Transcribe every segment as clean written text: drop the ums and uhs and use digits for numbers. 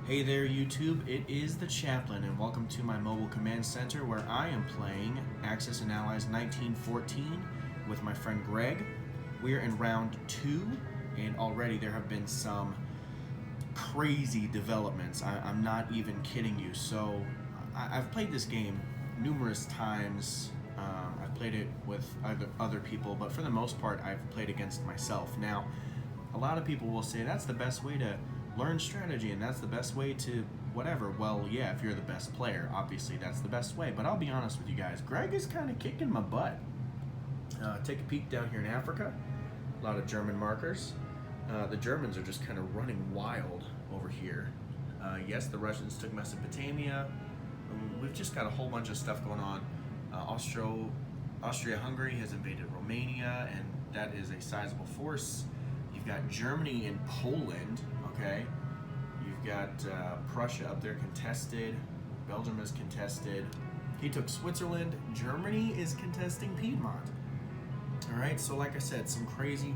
Hey there YouTube, it is the Chaplain and welcome to my mobile command center where I am playing Axis and Allies 1914 with my friend Greg. We're in round 2 and already there have been some crazy developments. I'm not even kidding you. So I've played this game numerous times. I've played it with other people, but for the most part I've played against myself. Now, a lot of people will say that's the best way to learn strategy and that's the best way to whatever. Well, yeah, if you're the best player, obviously that's the best way. But I'll be honest with you guys, Greg is kind of kicking my butt. Take a peek down here in Africa. A lot of German markers. The Germans are just kind of running wild over here. Yes, the Russians took Mesopotamia. We've just got a whole bunch of stuff going on. Austria-Hungary has invaded Romania, and that is a sizable force. You've got Germany and Poland, okay? You've got Prussia up there contested. Belgium is contested. He took Switzerland. Germany is contesting Piedmont. All right, so like I said, some crazy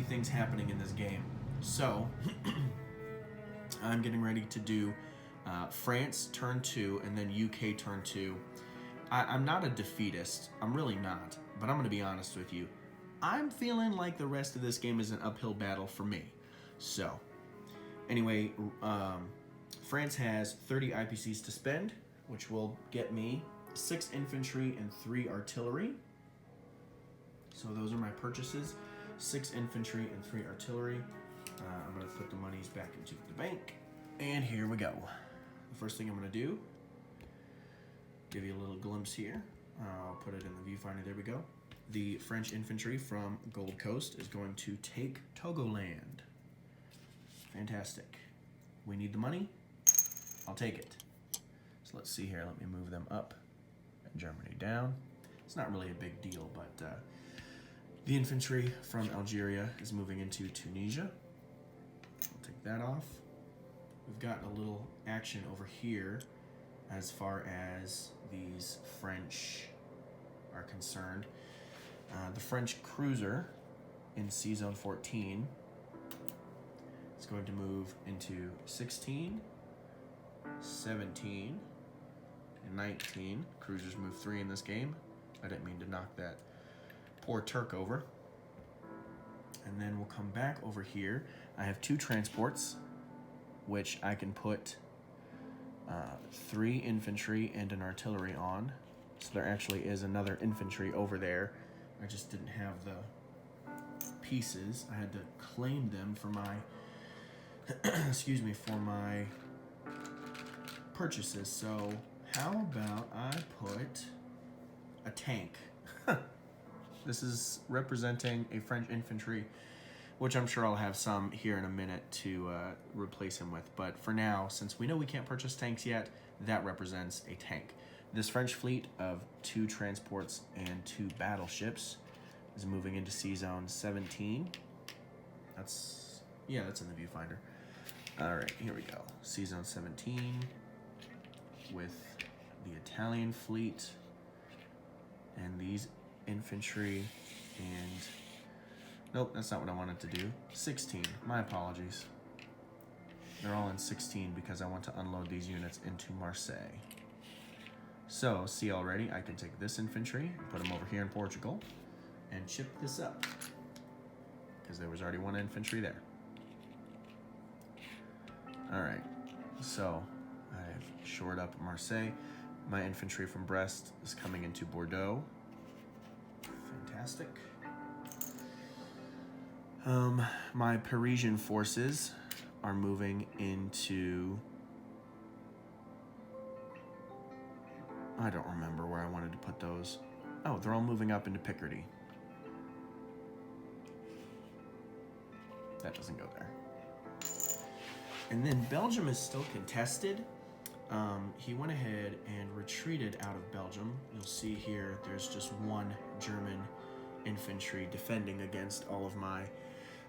things happening in this game. So, I'm getting ready to do France turn 2 and then UK turn 2. I'm not a defeatist. I'm really not. But I'm going to be honest with you. I'm feeling like the rest of this game is an uphill battle for me. So, anyway, France has 30 IPCs to spend, which will get me 6 infantry and 3 artillery. So those are my purchases. 6 infantry and 3 artillery. I'm going to put the monies back into the bank. And here we go. The first thing I'm going to do, give you a little glimpse here. I'll put it in the viewfinder. There we go. The French infantry from Gold Coast is going to take Togoland. Fantastic. We need the money. I'll take it. So let's see here. Let me move them up and Germany down. It's not really a big deal, but the infantry from Algeria is moving into Tunisia. I'll take that off. We've got a little action over here as far as these French are concerned. The French cruiser in Sea Zone 14 is going to move into 16, 17, and 19. Cruisers move 3 in this game. I didn't mean to knock that poor Turk over. And then we'll come back over here. I have 2 transports, which I can put 3 infantry and an artillery on. So there actually is another infantry over there. I just didn't have the pieces. I had to claim them for my excuse me, for my purchases. So how about I put a tank? This is representing a French infantry, which I'm sure I'll have some here in a minute to replace him with. But for now, since we know we can't purchase tanks yet, that represents a tank. This French fleet of 2 transports and 2 battleships is moving into Sea Zone 17. That's in the viewfinder. All right, here we go. Sea Zone 17 with the Italian fleet and these infantry and nope, that's not what I wanted to do. 16, my apologies. They're all in 16 because I want to unload these units into Marseille. So, see already, I can take this infantry, put them over here in Portugal, and chip this up. Because there was already 1 infantry there. Alright, so I've shored up Marseille. My infantry from Brest is coming into Bordeaux. Fantastic. My Parisian forces are moving into... I don't remember where I wanted to put those. Oh, they're all moving up into Picardy. That doesn't go there. And then Belgium is still contested. He went ahead and retreated out of Belgium. You'll see here there's just 1 German infantry defending against all of my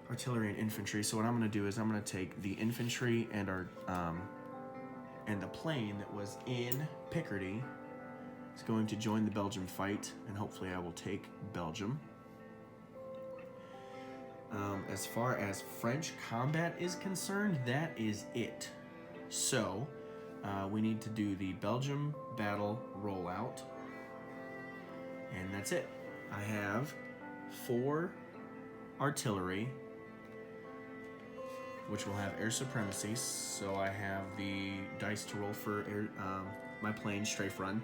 artillery and infantry. So what I'm going to do is I'm going to take the infantry and the plane that was in Picardy. It's going to join the Belgium fight, and hopefully I will take Belgium. As far as French combat is concerned, that is it. So we need to do the Belgium battle rollout, and that's it. I have 4 artillery, which will have air supremacy. So I have the dice to roll for air, my plane strafe run.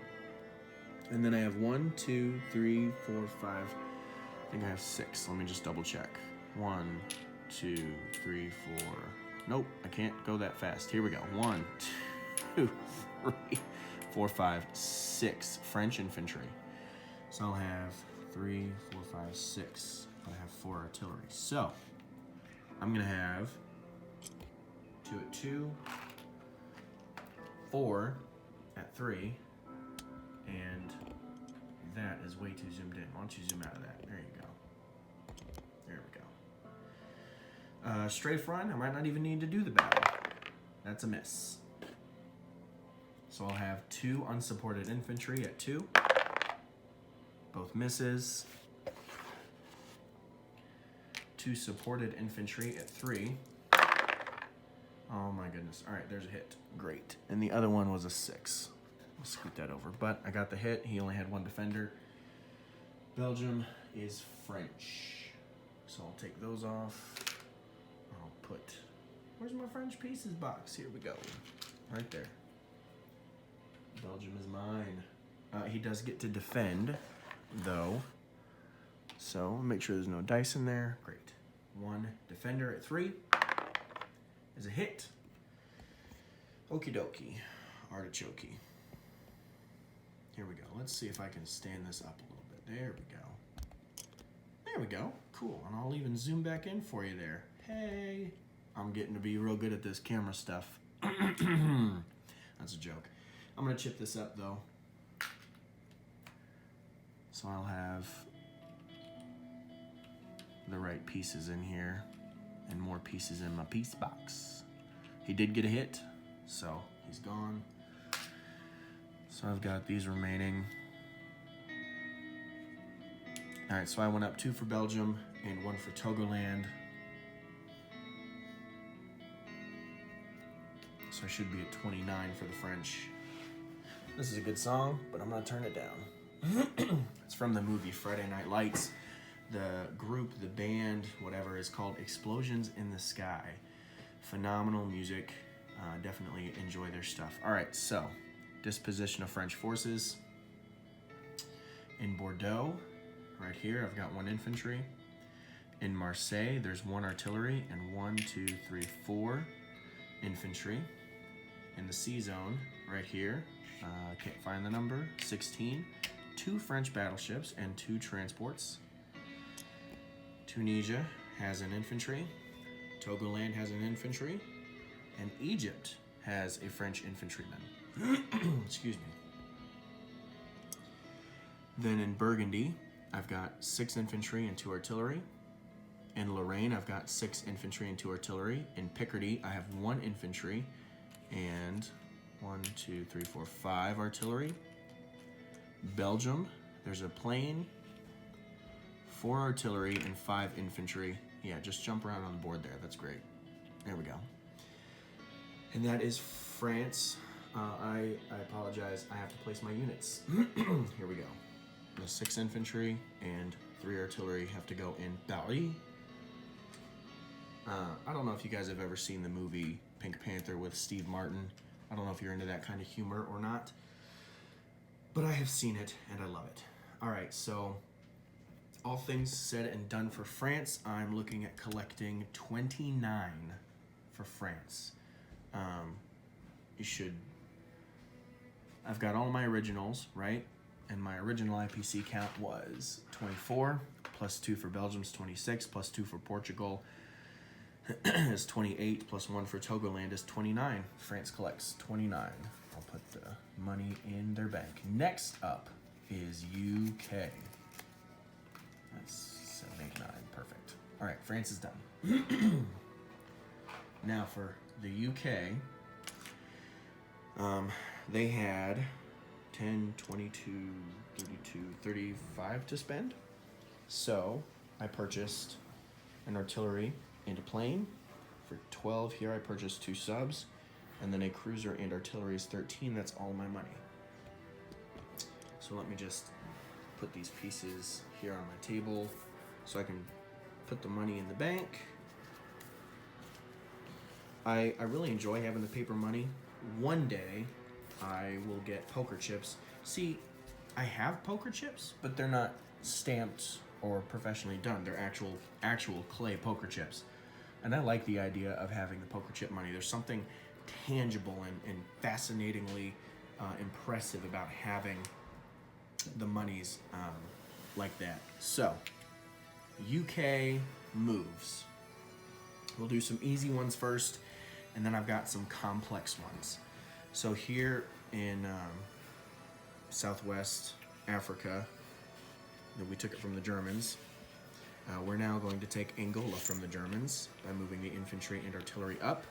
And then I have 1, 2, 3, 4, 5. I think I have 6. Let me just double check. 1, 2, 3, 4. Nope, I can't go that fast. Here we go. 1, 2, 3, 4, 5, 6 French infantry. So I'll have 3, 4, 5, 6. I have 4 artillery. So I'm gonna have 2 at 2, 4 at 3, and that is way too zoomed in. Why don't you zoom out of that? There you go. There we go. Strafe run, I might not even need to do the battle. That's a miss. So I'll have 2 unsupported infantry at 2. Both misses. 2 supported infantry at 3. Oh my goodness. All right, there's a hit. Great. And the other one was a 6. I'll scoot that over. But I got the hit. He only had 1 defender. Belgium is French. So I'll take those off. I'll put... Where's my French pieces box? Here we go. Right there. Belgium is mine. He does get to defend, though. So make sure there's no dice in there. Great. 1 defender at 3 is a hit. Okie dokie. Artichoke. Here we go. Let's see if I can stand this up a little bit. There we go. There we go. Cool. And I'll even zoom back in for you there. Hey. I'm getting to be real good at this camera stuff. That's a joke. I'm going to chip this up, though. So I'll have the right pieces in here and more pieces in my piece box. He did get a hit, so he's gone. So I've got these remaining. All right, so I went up 2 for Belgium and 1 for Togoland. So I should be at 29 for the French. This is a good song, but I'm gonna turn it down. It's from the movie Friday Night Lights. The group, the band, whatever, is called Explosions in the Sky. Phenomenal music. Definitely enjoy their stuff. All right, so disposition of French forces. In Bordeaux, right here, I've got 1 infantry. In Marseille, there's 1 artillery and 1, 2, 3, 4 infantry. In the C zone, right here, can't find the number, 16, 2 French battleships and 2 transports. Tunisia has an infantry, Togoland has an infantry, and Egypt has a French infantryman. Excuse me. Then in Burgundy, I've got 6 infantry and 2 artillery. In Lorraine, I've got 6 infantry and 2 artillery. In Picardy, I have 1 infantry and 1, 2, 3, 4, 5 artillery. Belgium, there's a plane, 4 artillery, and 5 infantry. Yeah, just jump around on the board there. That's great. There we go. And that is France. I apologize. I have to place my units. Here we go. The 6 infantry and 3 artillery have to go in Paris. I don't know if you guys have ever seen the movie Pink Panther with Steve Martin. I don't know if you're into that kind of humor or not, but I have seen it and I love it. All right, so all things said and done for France, I'm looking at collecting 29 for France. I've got all my originals, right? And my original IPC count was 24, plus 2 for Belgium's 26, plus 2 for Portugal is 28, plus 1 for Togoland is 29. France collects 29. I'll put the money in their bank. Next up is UK. That's 7, 8, 9. Perfect. All right, France is done. Now for the UK, they had 10, 22, 32, 35 to spend. So I purchased an artillery and a plane. For 12 here, I purchased 2 subs. And then a cruiser and artillery is 13. That's all my money. So let me just put these pieces here on my table so I can put the money in the bank. I really enjoy having the paper money. One day I will get poker chips. See, I have poker chips, but they're not stamped or professionally done. They're actual clay poker chips. And I like the idea of having the poker chip money. There's something tangible and fascinatingly impressive about having the monies like that. So, UK moves. We'll do some easy ones first, and then I've got some complex ones. So here in Southwest Africa, we took it from the Germans. We're now going to take Angola from the Germans by moving the infantry and artillery up.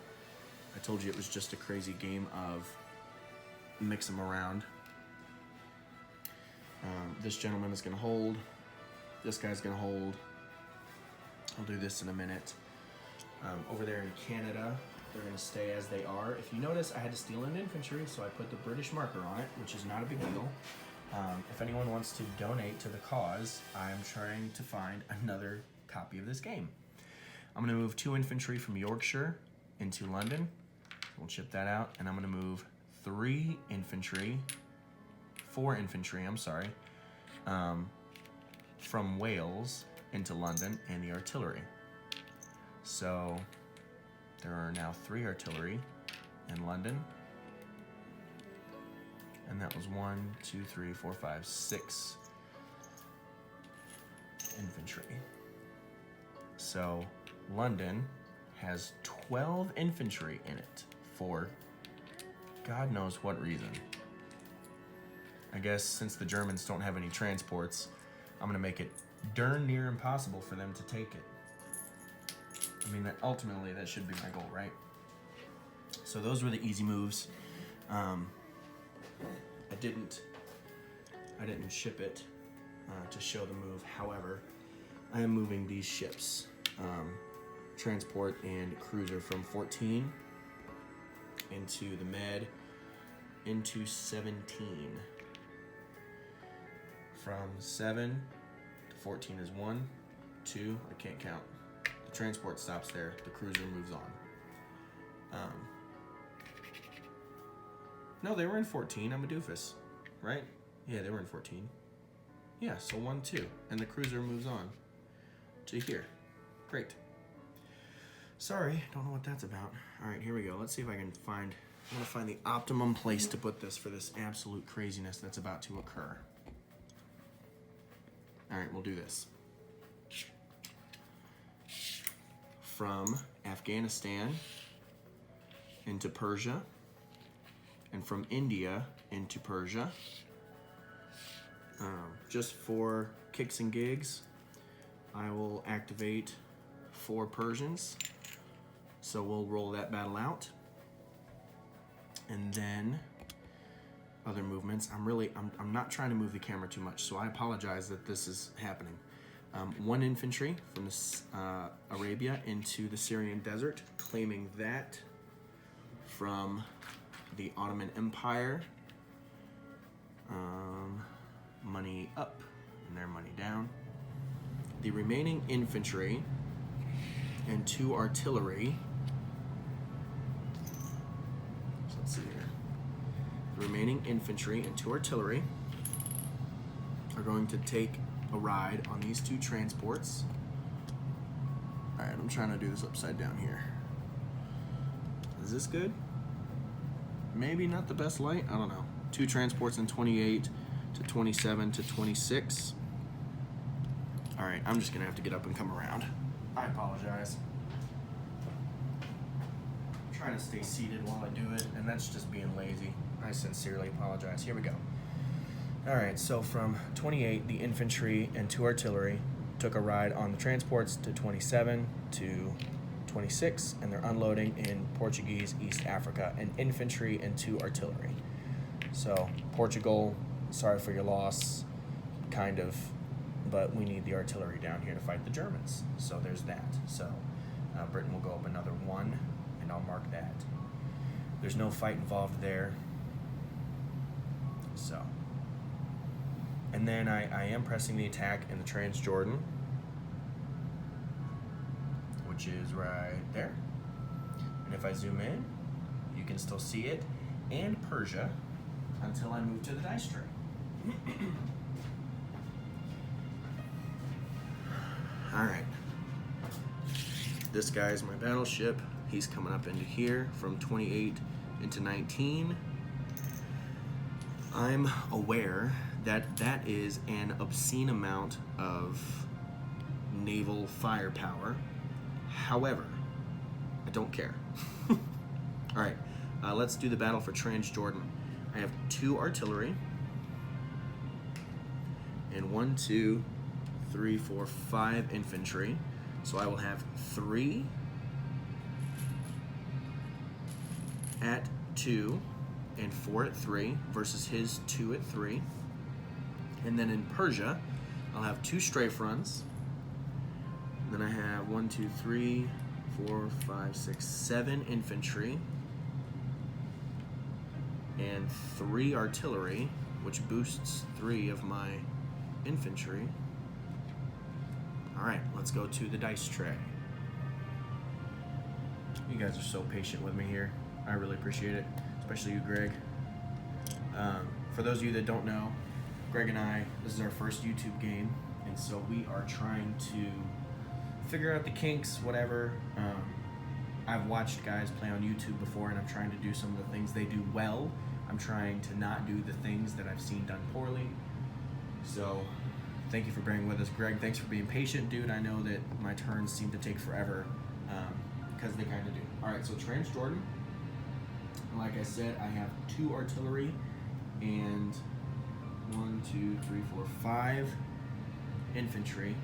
I told you it was just a crazy game of mix them around. This gentleman is going to hold. This guy's going to hold. I'll do this in a minute. Over there in Canada, they're going to stay as they are. If you notice, I had to steal an infantry, so I put the British marker on it, which is not a big deal. If anyone wants to donate to the cause, I'm trying to find another copy of this game. I'm going to move 2 infantry from Yorkshire into London. We'll chip that out, and I'm going to move 4 infantry, from Wales into London and the artillery. So there are now 3 artillery in London. And that was 6 infantry. So London has 12 infantry in it for God knows what reason. I guess since the Germans don't have any transports, I'm gonna make it darn near impossible for them to take it. I mean, ultimately that should be my goal, right? So those were the easy moves. I didn't ship it to show the move. However, I am moving these ships, transport and cruiser, from 14 into the Med into 17. From 7 to 14 is 1, 2, I can't count. The transport stops there, the cruiser moves on. No, they were in 14, I'm a doofus, right? Yeah, they were in 14. Yeah, so 1, 2, and the cruiser moves on to here. Great. Sorry, don't know what that's about. All right, here we go. Let's see if I can find, I want to find the optimum place to put this for this absolute craziness that's about to occur. All right, we'll do this. From Afghanistan into Persia, and from India into Persia. Just for kicks and gigs, I will activate 4 Persians. So we'll roll that battle out. And then other movements. I'm not trying to move the camera too much, so I apologize that this is happening. 1 infantry from Arabia into the Syrian desert, claiming that from the Ottoman Empire. Money up and their money down. The remaining infantry and 2 artillery. So let's see here. The remaining infantry and 2 artillery are going to take a ride on these 2 transports. All right, I'm trying to do this upside down here. Is this good? Maybe not the best light, I don't know. 2 transports in 28 to 27 to 26. All right, I'm just gonna have to get up and come around. I apologize. I'm trying to stay seated while I do it, and that's just being lazy. I sincerely apologize. Here we go. All right, so from 28, the infantry and 2 artillery took a ride on the transports to 27 to 26, and they're unloading in Portuguese East Africa, and infantry and 2 artillery. So Portugal, sorry for your loss, kind of, but we need the artillery down here to fight the Germans. So there's that. So Britain will go up another 1, and I'll mark that. There's no fight involved there. So. And then I am pressing the attack in the Transjordan, which is right there. And if I zoom in, you can still see it, and Persia, until I move to the dice tray. All right. This guy's my battleship. He's coming up into here from 28 into 19. I'm aware that that is an obscene amount of naval firepower. However, I don't care. All right, let's do the battle for Transjordan. I have 2 artillery and 1, 2, 3, 4, 5 infantry. So I will have 3 at 2 and 4 at 3 versus his 2 at 3. And then in Persia, I'll have 2 strafe runs. And then I have 1, 2, 3, 4, 5, 6, 7 infantry and 3 artillery, which boosts 3 of my infantry. All right, let's go to the dice tray. You guys are so patient with me here. I really appreciate it, especially you, Greg. For those of you that don't know, Greg and I, this is our first YouTube game, and so we are trying to figure out the kinks, whatever. I've watched guys play on YouTube before, and I'm trying to do some of the things they do well. I'm trying to not do the things that I've seen done poorly. So thank you for bearing with us. Greg, thanks for being patient, dude. I know that my turns seem to take forever, because they kind of do. All right, so Transjordan, like I said, I have 2 artillery and 1, 2, 3, 4, 5 infantry.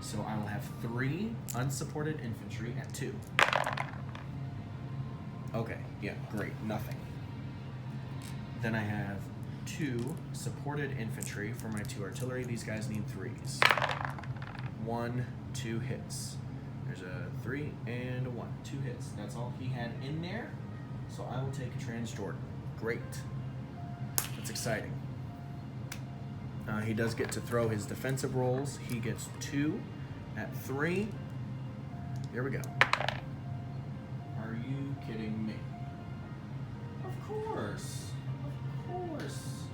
So I will have 3 unsupported infantry at 2. Okay, yeah, great, nothing. Then I have 2 supported infantry for my 2 artillery. These guys need 3s. 1, 2 hits. There's a 3 and a 1. 2 hits. That's all he had in there. So I will take a Transjordan. Great. That's exciting. He does get to throw his defensive rolls. He gets 2 at 3. Here we go. Are you kidding me? Of course. Of course.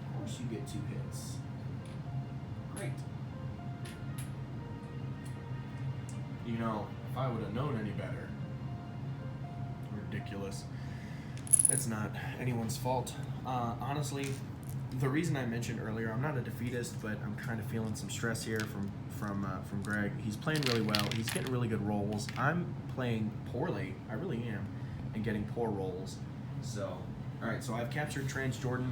Of course you get 2 hits. Great. You know, if I would have known any better. Ridiculous. It's not anyone's fault. Honestly, the reason I mentioned earlier, I'm not a defeatist, but I'm kind of feeling some stress here from Greg. He's playing really well. He's getting really good rolls. I'm playing poorly. I really am, and getting poor rolls. So, all right. So I've captured Transjordan.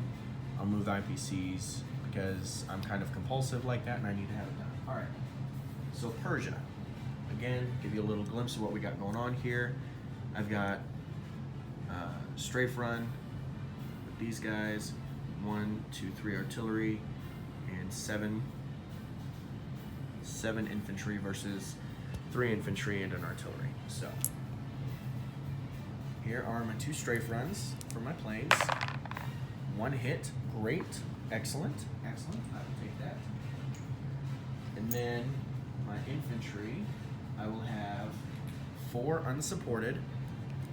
I'll move IPCs because I'm kind of compulsive like that, and I need to have it done. All right. So Persia. Again, give you a little glimpse of what we got going on here. I've got strafe run with these guys. 1, 2, 3 artillery and 7 infantry versus 3 infantry and an artillery. So here are my 2 strafe runs for my planes. 1 hit, great, excellent. I will take that. And then my infantry, I will have 4 unsupported.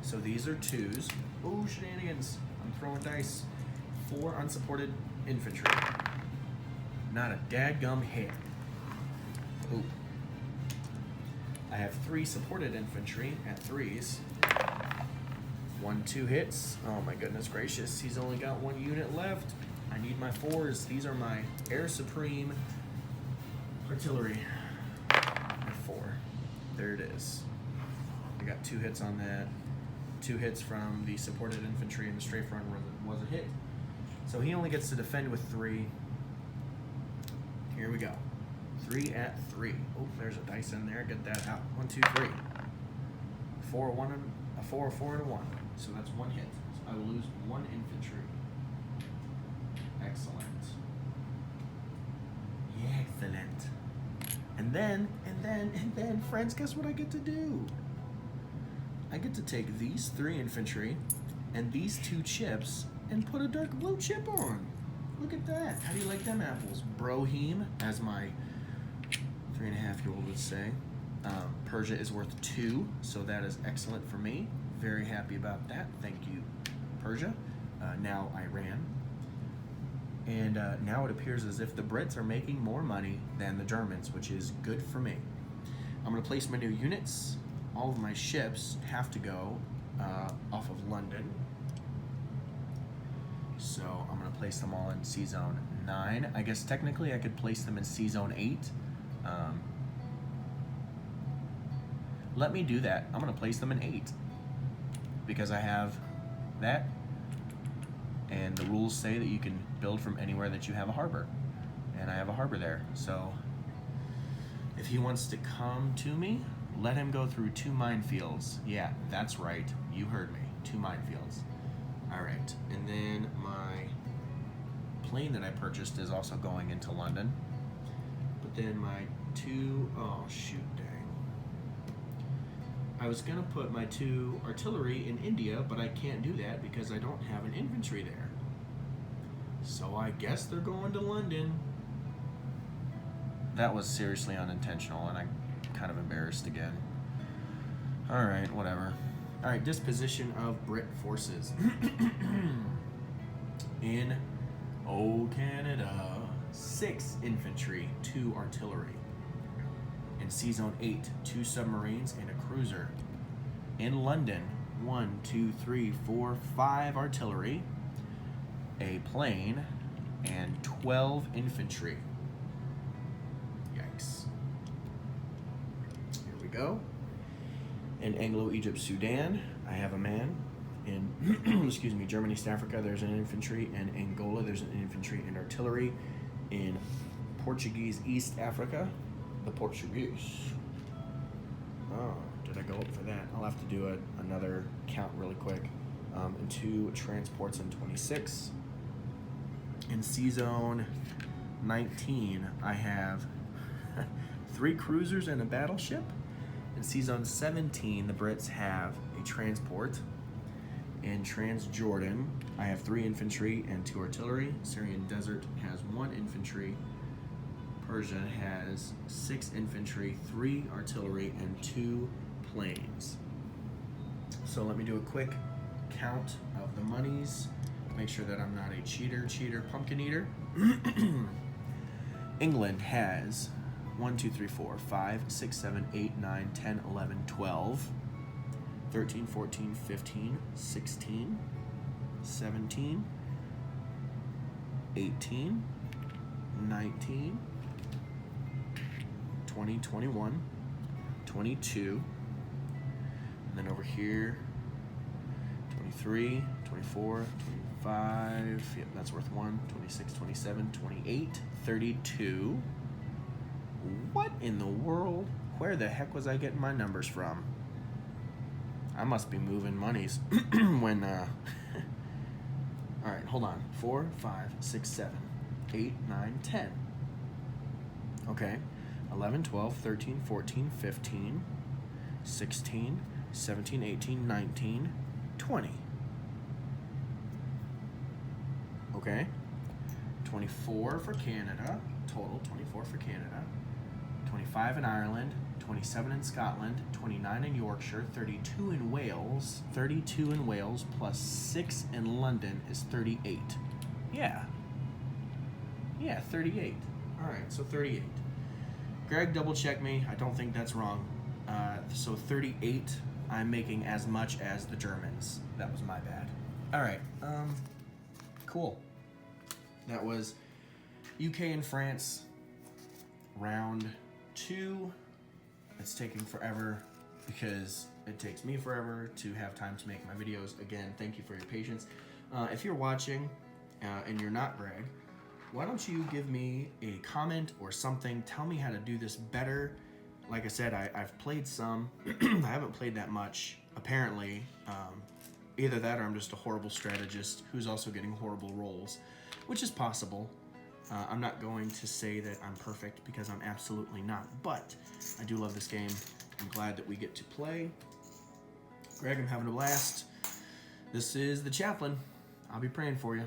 So these are 2s. Oh, shenanigans! I'm throwing dice. 4 unsupported infantry. Not a dadgum hit. Ooh. I have 3 supported infantry at 3s. 1, 2 hits. Oh my goodness gracious. He's only got 1 unit left. I need my 4s. These are my Air Supreme artillery. At 4. There it is. I got 2 hits on that. 2 hits from the supported infantry, and the strafe run was a hit. So he only gets to defend with 3. Here we go. 3 at 3. Oh, there's a dice in there. Get that out. 1, 2, 3. 4, 1, and a 4, 4, and a 1. So that's 1 hit. So I will lose 1 infantry. Excellent. Yeah, excellent. And then, friends, guess what I get to do? I get to take these 3 infantry and these 2 chips and put a dark blue chip on. Look at that. How do you like them apples? Brohim, as my 3.5-year-old would say. Persia is worth 2, so that is excellent for me. Very happy about that. Thank you, Persia. Now Iran. And now it appears as if the Brits are making more money than the Germans, which is good for me. I'm going to place my new units. All of my ships have to go off of London. So I'm going to place them all in Sea Zone 9. I guess technically I could place them in Sea Zone 8. Let me do that. I'm going to place them in 8 because I have that, and the rules say that you can build from anywhere that you have a harbor, and I have a harbor there. So if he wants to come to me, let him go through 2 minefields. Yeah, that's right. You heard me. 2 minefields. All right, and then my plane that I purchased is also going into London. But then my 2, oh shoot, dang. I was gonna put my 2 artillery in India, but I can't do that because I don't have an infantry there. So I guess they're going to London. That was seriously unintentional, and I'm kind of embarrassed again. All right, whatever. All right, disposition of Brit forces. In Canada, 6 infantry, 2 artillery. In Sea Zone 8, 2 submarines and a cruiser. In London, 1, 2, 3, 4, 5 artillery, a plane, and 12 infantry. Yikes. Here we go. In Anglo-Egypt, Sudan, I have a man. In excuse me, Germany, East Africa, there's an infantry. In Angola, there's an infantry and artillery. In Portuguese East Africa, the Portuguese. Oh, did I go up for that? I'll have to do another count really quick. And 2 transports in 26. In Sea Zone 19, I have 3 cruisers and a battleship. In Sea Zone 17, the Brits have a transport. In Transjordan, I have 3 infantry and 2 artillery. Syrian Desert has 1 infantry. Persia has 6 infantry, 3 artillery, and 2 planes. So let me do a quick count of the monies. Make sure that I'm not a cheater, pumpkin eater. England has 1, 2, 3, 4, 5, 6, 7, 8, 9, 10, 11, 12, 13, 14, 15, 16, 17, 18, 19, 20, 21, 22, and then over here, 23, 24, 25, yep, that's worth 1, 26, 27, 28, 32. What in the world? Where the heck was I getting my numbers from? I must be moving monies when, all right, hold on. 4, 5, 6, 7, 8, 9, 10. Okay. 11, 12, 13, 14, 15, 16, 17, 18, 19, 20. Okay. 24 for Canada. Total 24 for Canada. 25 in Ireland, 27 in Scotland, 29 in Yorkshire, 32 in Wales. 32 in Wales plus 6 in London is 38. Yeah. Yeah, 38. All right, so 38. Greg, double check me. I don't think that's wrong. So 38, I'm making as much as the Germans. That was my bad. All right, cool. That was UK and France, round 2. It's taking forever because it takes me forever to have time to make my videos. Again, thank you for your patience. If you're watching and you're not Greg, why don't you give me a comment or something? Tell me how to do this better. Like I said, I've played some. I haven't played that much, apparently. Either that or I'm just a horrible strategist who's also getting horrible rolls, which is possible. I'm not going to say that I'm perfect because I'm absolutely not, but I do love this game. I'm glad that we get to play. Greg, I'm having a blast. This is the chaplain. I'll be praying for you.